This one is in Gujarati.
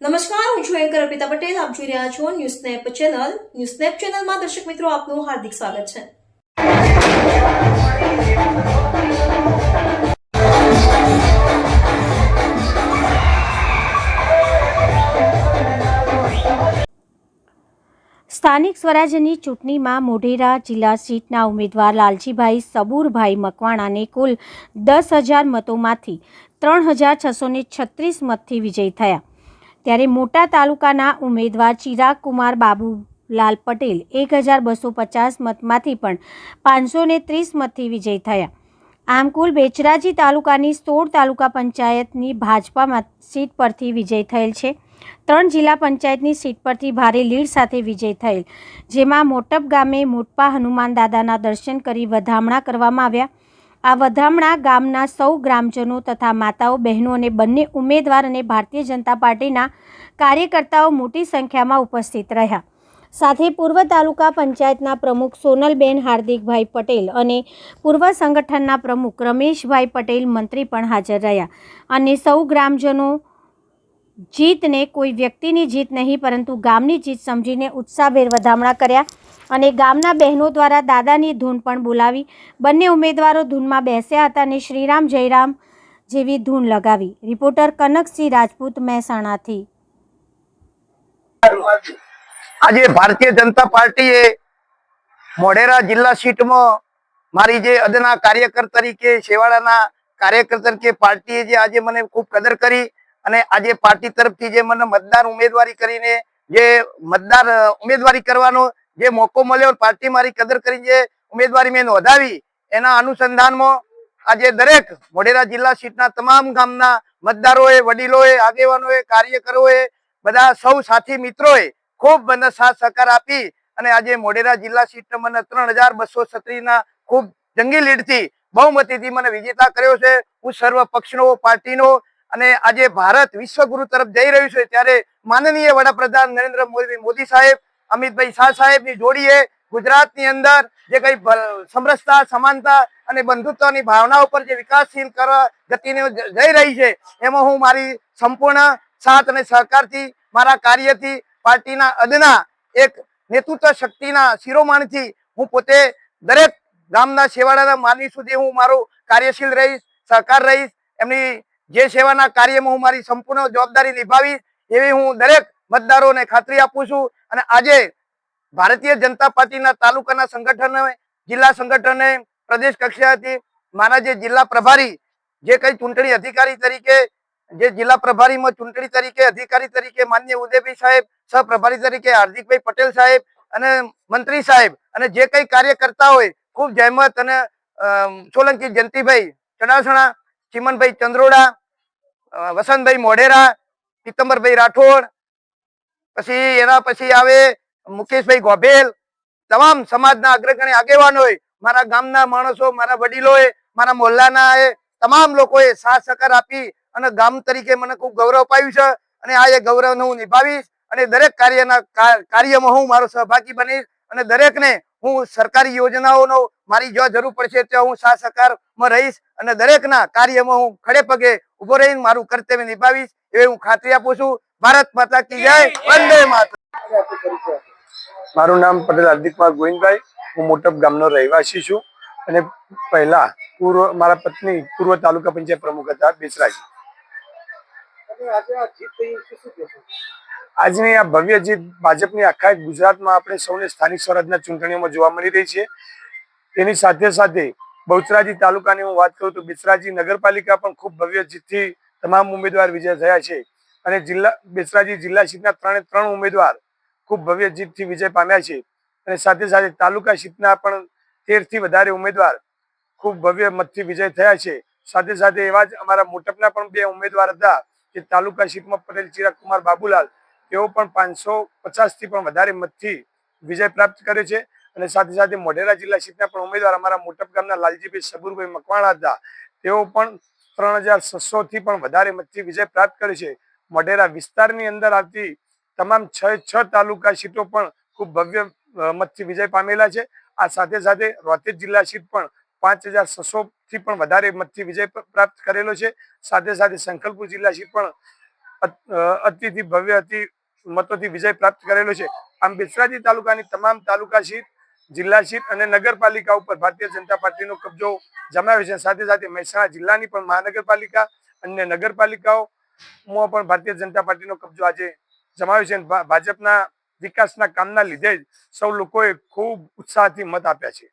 નમસ્કાર, હું છું એન્કર અર્પિતા પટેલ. આપ જોઈ રહ્યા છો news snap channel. News snap ચેનલમાં દર્શક મિત્રો આપનું હાર્દિક સ્વાગત છે. સ્થાનિક સ્વરાજ્યની ચૂંટણીમાં મોઢેરા જિલ્લા સીટના ઉમેદવાર લાલજીભાઈ સબુરભાઈ મકવાણાને કુલ 10,000 મતોમાંથી 3,636 મતથી વિજય થયા. ત્યારે મોટા તાલુકાના ઉમેદવાર ચિરાગ કુમાર બાબુલાલ પટેલ 1,250 મતમાંથી પણ 530 મતથી વિજય થયા. આમ કુલ બેચરાજી તાલુકાની 16 તાલુકા પંચાયતની ભાજપા સીટ પરથી વિજય થયેલ છે. 3 જિલ્લા પંચાયતની સીટ પરથી ભારે લીડ સાથે વિજય થયેલ, જેમાં મોટપ ગામે મોટપા હનુમાન દાદાના દર્શન કરી વધામણા કરવામાં આવ્યા. આ વધામણા ગામના સૌ ગ્રામજનો તથા માતાઓ, બહેનો અને બંને ઉમેદવાર અને ભારતીય જનતા પાર્ટીના કાર્યકર્તાઓ મોટી સંખ્યામાં ઉપસ્થિત રહ્યા. સાથે પૂર્વ તાલુકા પંચાયતના પ્રમુખ સોનલબેન હાર્દિકભાઈ પટેલ અને પૂર્વ સંગઠનના પ્રમુખ રમેશભાઈ પટેલ મંત્રી પણ હાજર રહ્યા અને સૌ ગ્રામજનો જીતને કોઈ વ્યક્તિની જીત નહીં પરંતુ ગામની જીત સમજીને ઉત્સાહભેર વધામણા કર્યા અને ગામના બહેનો દ્વારા દાદાની ધૂન પણ બોલાવી. બંને ઉમેદવારો ધૂનમાં બેસ્યા હતા અને શ્રીરામ જયરામ જેવી ધૂન લગાવી. રિપોર્ટર કનકસિંહ રાજપૂત, મહેસાણાથી. આજે ભારતીય જનતા પાર્ટીએ મોઢેરા જિલ્લા સીટમાં મારી જે અદના કાર્યકર તરીકે, શેવાળાના કાર્યકર તરીકે પાર્ટીએ જે આજે મને ખૂબ કદર કરી અને આજે પાર્ટી તરફથી જે મને મતદાર ઉમેદવારી કરીને જે મતદાર ઉમેદવારી કરવાનો જે મોકો મળ્યો, પાર્ટી મારી કદર કરી જે ઉમેદવારી મેં નોંધાવી, એના અનુસંધાનમાં આજે દરેક મોઢેરા જિલ્લા સીટના તમામ ગામના મતદારોએ, વડીલોએ, આગેવાનોએ, કાર્યકરોએ, બધા સૌ સાથી મિત્રોએ ખૂબ મને સાથ સહકાર આપી અને આજે મોઢેરા જિલ્લા સીટ મને 3,236 ના ખૂબ જંગી લીડથી બહુમતીથી મને વિજેતા કર્યો છે. હું સર્વ પક્ષનો, પાર્ટીનો અને આજે ભારત વિશ્વગુરુ તરફ જઈ રહ્યું છે ત્યારે માનનીય વડાપ્રધાન નરેન્દ્ર મોદી સાહેબ, અમિતભાઈ શાહ સાહેબની જોડીએ ગુજરાતની અંદર જે કઈ સમરસતા, સમાનતા અને બંધુત્વની ભાવના ઉપર જે વિકાસશીલ ગતિને જઈ રહી છે, એમાં હું મારી સંપૂર્ણ સાથ અને સહકારથી, મારા કાર્યથી, પાર્ટીના અદના એક નેતૃત્વ શક્તિના શિરોમણીથી હું પોતે દરેક ગામના શેવાળાના માનવી સુધી હું મારું કાર્યશીલ રહીશ, સહકાર રહીશ. એમની જે સેવાના કાર્યમાં હું મારી સંપૂર્ણ જવાબદારી નિભાવીશ એવી હું દરેક મતદારોને ખાતરી આપું છું. અને આજે ભારતીય જનતા પાર્ટીના તાલુકાના સંગઠનો, જિલ્લા સંગઠને, પ્રદેશ કક્ષાએથી મારા જે જિલ્લા પ્રભારી, જે કઈ ચૂંટણી અધિકારી તરીકે, જે જિલ્લા પ્રભારીમાં ચૂંટણી તરીકે અધિકારી તરીકે માનનીય ઉદયભાઈ સાહેબ, સહપ્રભારી તરીકે હાર્દિકભાઈ પટેલ સાહેબ અને મંત્રી સાહેબ અને જે કઈ કાર્યકર્તા હોય, ખૂબ જહેમત અને સોલંકી જયંતિભાઈ ચડાસણા, ચિમનભાઈ ચંદ્રોડા, વસંતભાઈ મોઢેરા, પિત્તંબરભાઈ રાઠોડ, પછી એના પછી આવે મુકેશભાઈ ગોભેલ, તમામ સમાજના અગ્રગણ્ય આગેવાનોએ, મારા ગામના માણસો, મારા વડીલોએ, મારા મોહલ્લાના તમામ લોકોએ સાથ સહકાર આપી અને ગામ તરીકે મને ખૂબ ગૌરવ અપાવ્યું છે અને આ એ ગૌરવને હું નિભાવીશ અને દરેક કાર્યમાં હું મારો સહભાગી બનીશ અને દરેકને હું સરકારી યોજનાઓનો મારી જો જરૂર પડશે ત્યાં હું સાથ સહકારમાં રહીશ અને દરેકના કાર્યમાં હું ખડે પગે ઉભો રહીને મારું કર્તવ્ય નિભાવીશ એવી હું ખાતરી આપું છું. ભારત માતા કી જય, વંદે માતરમ. મારું નામ પટેલ હાર્દિકભાઈ ગોવિંદભાઈ, હું મોટપ ગામનો રહેવાસી છું અને પહેલા મારા પત્ની પૂર્વ તાલુકા પંચાયત પ્રમુખ હતા બેચરાજી. આજની આ ભવ્ય જીત ભાજપની આખા ગુજરાતમાં આપણે સૌને સ્થાનિક સ્વરાજના ચૂંટણીઓમાં જોવા મળી રહી છે. તેની સાથે સાથે બહુચરાજી તાલુકાની હું વાત કરું તો બેચરાજી નગરપાલિકા પણ ખૂબ ભવ્ય જીતથી તમામ ઉમેદવાર વિજય થયા છે અને બેચરાજી જિલ્લા સીટના 3 ઉમેદવાર ખૂબ ભવ્ય જીતથી વિજય પામ્યા છે અને સાથે સાથે તાલુકા સીટના પણ 13 થી વધારે ઉમેદવાર ખૂબ ભવ્ય મતથી વિજય થયા છે. સાથે સાથે એવા જ અમારા મોટપના પણ 2 ઉમેદવાર હતા કે તાલુકા સીટમાં પટેલ ચિરાગ કુમાર બાબુલાલ, તેઓ પણ 550 થી પણ વધારે મતથી વિજય પ્રાપ્ત કર્યો છે અને સાથે સાથે મોઢેરા જિલ્લા સીટના પણ ઉમેદવાર અમારા મોટપ ગામના લાલજીભાઈ સબુરભાઈ મકવાણા હતા, તેઓ પણ 3,600 થી પણ વધારે મતથી વિજય પ્રાપ્ત કર્યો છે. મોઢેરા વિસ્તારની અંદર આવતી તમામ 6 તાલુકા સીટો પણ ખૂબ ભવ્ય મતથી વિજય પામેલા છે. આ સાથે સાથે રોતેજ જિલ્લા સીટ પણ 5,600 થી પણ વધારે મતથી વિજય પ્રાપ્ત કરેલો છે. સાથે સાથે સંખલપુર જિલ્લા સીટ પણ અતિથી ભવ્ય અતિ મતોથી વિજય પ્રાપ્ત કરેલો છે. આમ બેચરાજી તાલુકાની તમામ તાલુકા સીટ, જિલ્લા સીટ અને નગરપાલિકા ઉપર ભારતીય જનતા પાર્ટીનો કબજો જમાવ્યો છે. સાથે સાથે મહેસાણા જિલ્લાની પણ મહાનગરપાલિકા અને નગરપાલિકાઓમાં પણ ભારતીય જનતા પાર્ટીનો કબજો આજે જમાવ્યો છે. ભાજપના વિકાસના કામના લીધે જ સૌ લોકોએ ખૂબ ઉત્સાહથી મત આપ્યા છે.